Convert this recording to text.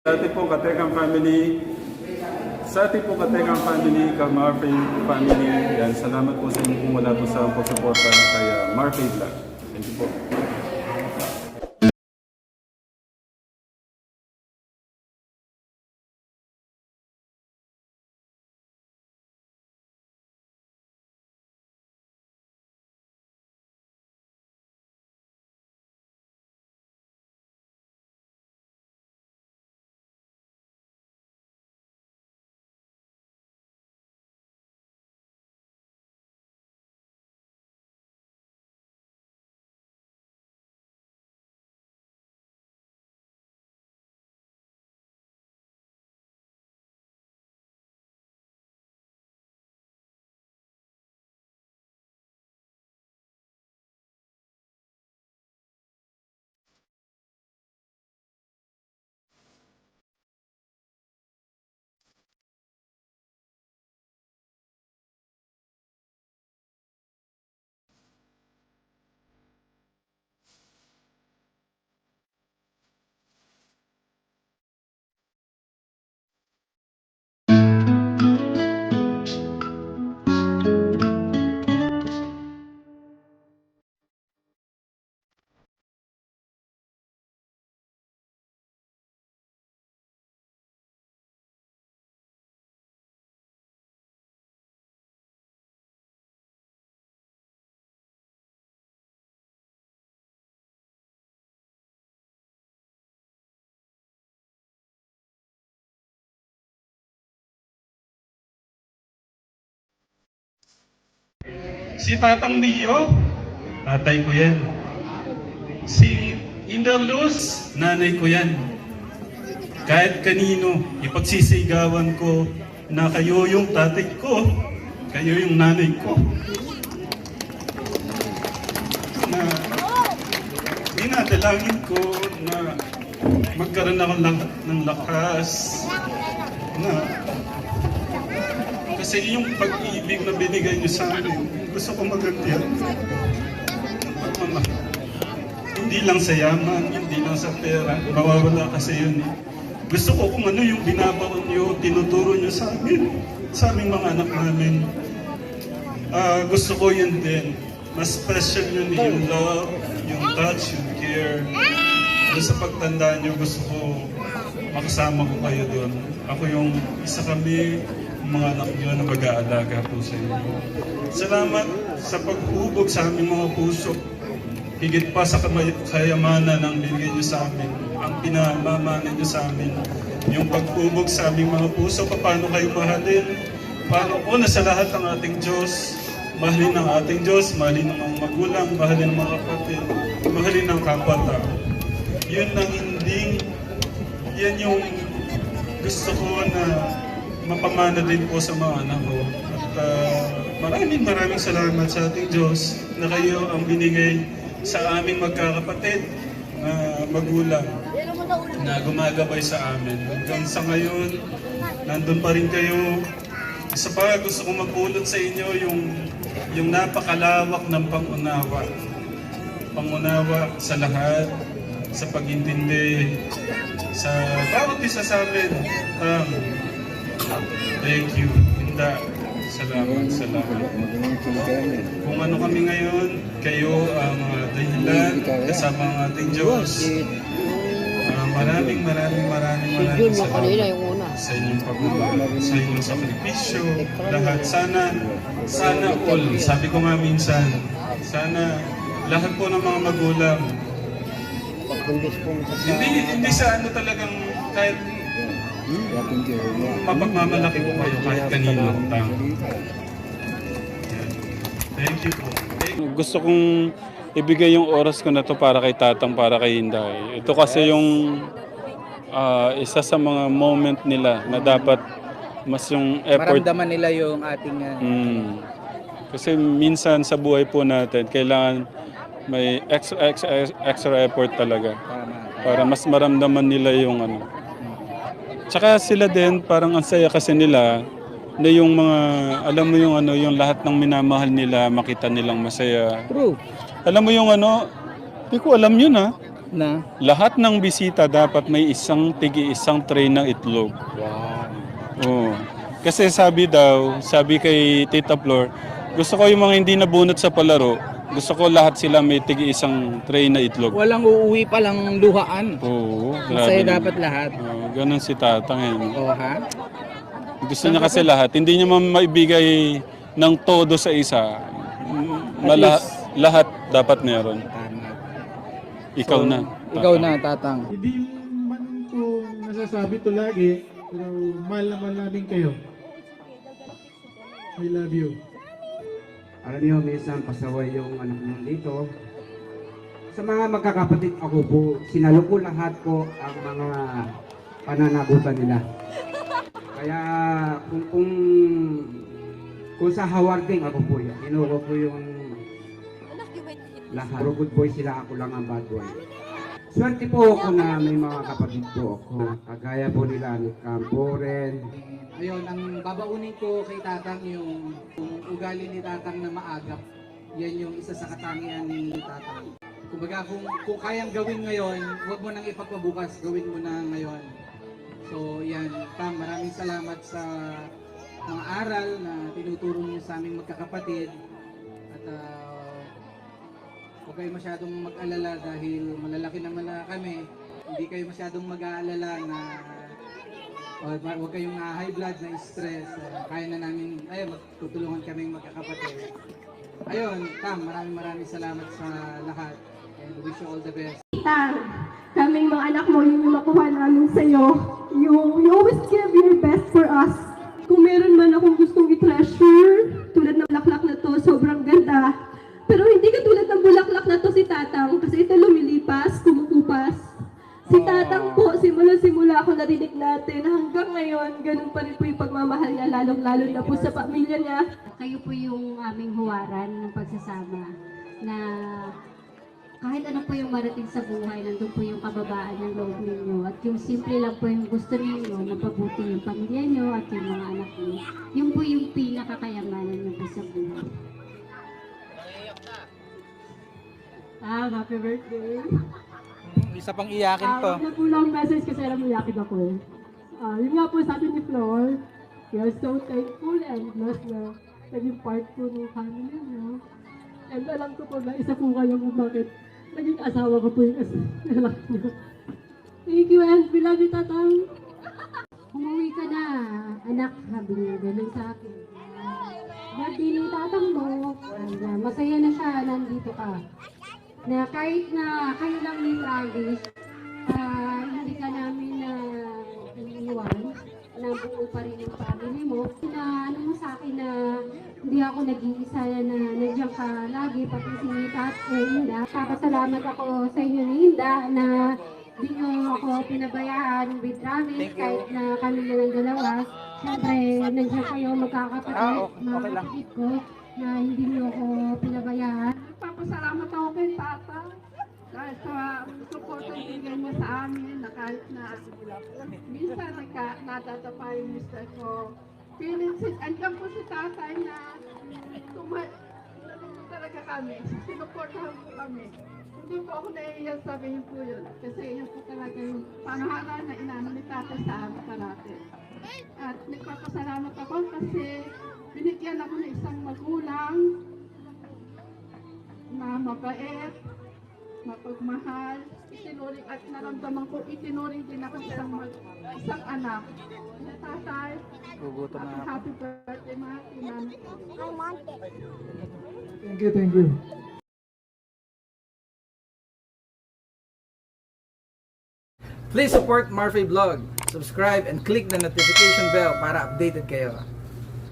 Sa ating po Katekang family, ka-Marfay family, yan, salamat po sa inyo kung wala po sa pagsuporta kay Marfay Vlog. Thank you po. Si Tatang Leo, tatay ko yan. Si Inderluz, nanay ko yan. Kahit kanino, ipagsisigawan ko na kayo yung tatay ko, kayo yung nanay ko. Na dinadalangin ko na magkaroon ako ng lakas na kasi yung pag-ibig na binigay niyo sa akin, gusto ko magantihan. Pagmamahal. Hindi lang sa yaman, hindi lang sa pera, mawawala kasi yun eh. Gusto ko kung ano yung binabaon niyo, tinuturo niyo sa amin, sa aming mga anak namin. Gusto ko yun din. Mas special yun eh, yung love, yung touch, yung care. Doon sa pagtanda niyo, gusto ko makasama ko kayo doon. Ako yung isa kami, mga anak niyo na mag-aalaga po sa inyo. Salamat sa pag-ubog sa aming mga puso. Higit pa sa kayamanan ng binigay niyo sa amin, ang pinamamanan niyo sa amin, yung pag-ubog sa aming mga puso, paano kayo mahalin, paano una sa lahat ang ating Diyos, mahalin ang ating Diyos, mahalin ang mga magulang, mahalin ang mga kapatid, mahalin ang kapatid. Yun ang hindi, yan yung gusto ko na mapamana din po sa mga anak ko. At maraming salamat sa ating Diyos na kayo ang binigay sa aming magkakapatid na magulang na gumagabay sa amin. Hanggang sa ngayon, nandun pa rin kayo. Isa pa, gusto kong magpulot sa inyo yung napakalawak ng pangunawa. Pangunawa sa lahat, sa pag-intindi, sa bawat isa sa amin. Thank you. Hinda. Salamat. Kung ano kami ngayon, kayo ang dahilan kasama ang ating Diyos. Maraming salamat sa inyong pagmamahal, sa inyong sakripisyo, lahat. Sana all, sabi ko nga minsan, sana lahat po ng mga magulang, hindi sa ano talagang kahit mapagmamalaki po kayo kahit kanino. Thank you po. Gusto kong ibigay yung oras ko na to para kay Tatang, para kay Hinday. Ito kasi yung isa sa mga moment nila na dapat mas yung effort. Maramdaman nila yung ating... Kasi minsan sa buhay po natin, kailangan may extra effort talaga. Para mas maramdaman nila yung ano. Tsaka sila din, parang ang saya kasi nila na yung mga, alam mo yung ano, yung lahat ng minamahal nila, makita nilang masaya. True. Alam mo yung ano, hindi ko alam yun ha. Na? Lahat ng bisita dapat may isang tray ng itlog. Wow. Oo. Kasi sabi kay Tita Flor, gusto ko yung mga hindi nabunot sa palaro, gusto ko lahat sila may isang tray na itlog. Walang uuwi palang luhaan. Oo, Masaya grabe. dapat lahat. Oo, ganun si Tatang eh. No? Oo ha? Gusto niya kasi lahat. Hindi niya maibigay ng todo sa isa. Lahat dapat meron. Tama. Ikaw na. Ikaw na, Tatang. Hindi man ko nasasabi to lagi, pero mahal naman namin kayo. I love you. Alam niyo, minsan pasaway yung anak niyo dito. Sa mga magkakapatid ako po, sinalo ko lahat po ang mga pananagutan nila. Kaya kung sa hawarding ako po yan, inuwa po yung lahat. Pero good boy sila, ako lang ang bad boy. Swerte po ako na may mga kapatid po ako. Kagaya po nila ni Camporen. Ayun, ang babaunin ko kay Tatang yung ugali ni Tatang na maagap. Yan yung isa sa katangian ni Tatang. Kumbaga kung kayang gawin ngayon, huwag mo nang ipagpabukas, gawin mo na ngayon. So yan, Tam, maraming salamat sa mga aral na tinuturo niyo sa aming magkakapatid. At huwag kayo masyadong mag-alala dahil malalaki naman na kami. Hindi kayo masyadong mag-aalala na huwag kayong high blood na stress. Kaya na namin, magtutulungan kaming magkakapatid. Ayun, Tam, maraming salamat sa lahat. And wish you all the best. Tang, kaming mga anak mo, yung nakuha namin sa'yo. You always give your best for us. Kung meron man akong gustong i-treasure, tulad ng bulaklak na to, sobrang ganda. Pero hindi ka tulad ng bulaklak na to si Tatang, kasi ito lumilipas, kumukupas. Si Tatang po, simula ako narinig natin, hanggang ngayon, ganun pa rin po yung pagmamahal niya, lalong-lalo na po sa pamilya niya. Kayo po yung aming huwaran ng pagsasama na kahit ano po yung marating sa buhay, nandun po yung kababaan ng loob ninyo at yung simple lang po yung gusto ninyo, mapabuti yung pamilya nyo at yung mga anak nyo. Yun po yung pinakakayamanan nyo po sa buhay. Happy birthday! Isa pang iyakin to. Wala po lang message kasi alam mo yakin ako eh. Yun nga po sabi ni Flor, we are so thankful and blessed na naging part po ng family niyo. And alam ko po na isa po kayo kung bakit naging asawa ko po yung anak niyo. Thank you and we love you, Tatang. Umuwi ka na, anak, sabi niya, ganun sa akin. Birthday ni Tatang mo, masaya na siya, nandito ka. Na kahit na kayo lang ni Travis, hindi ka namin na iniiwan, na buo pa rin yung family mo. Na ano mo sa akin na hindi ako nag-iisa na nandiyan ka lagi, pati si Tat Hinda. Papasalamat ako sa inyo ni Hinda na hindi nyo ako pinabayaan with Travis kahit na kami na ng dalawa. Siyempre, nandiyan kayo magkakapatid, mga kapatid ko, na hindi nyo ako pinabayaan. Papasalamat ako kay Tata dahil sa support ang bigyan niya sa amin na kahit na minsan natatapa yung mister ko. Andiyan po si Tatay na talaga kami, sinuportahan po kami. Hindi po ako naiiyak sabihin po yun kasi yun po talaga yung pamahalaan na inano ni Tatay sa amin parati. At nagpapasalamat ako kasi binigyan ako ng isang magulang na mabait, mapagmahal, itinuring at naramdaman ko, itinuring din ako isang anak. Na Tatay, happy birthday mga tinan. Thank you, thank you. Please support Marfy Vlog. Subscribe and click the notification bell para updated kayo.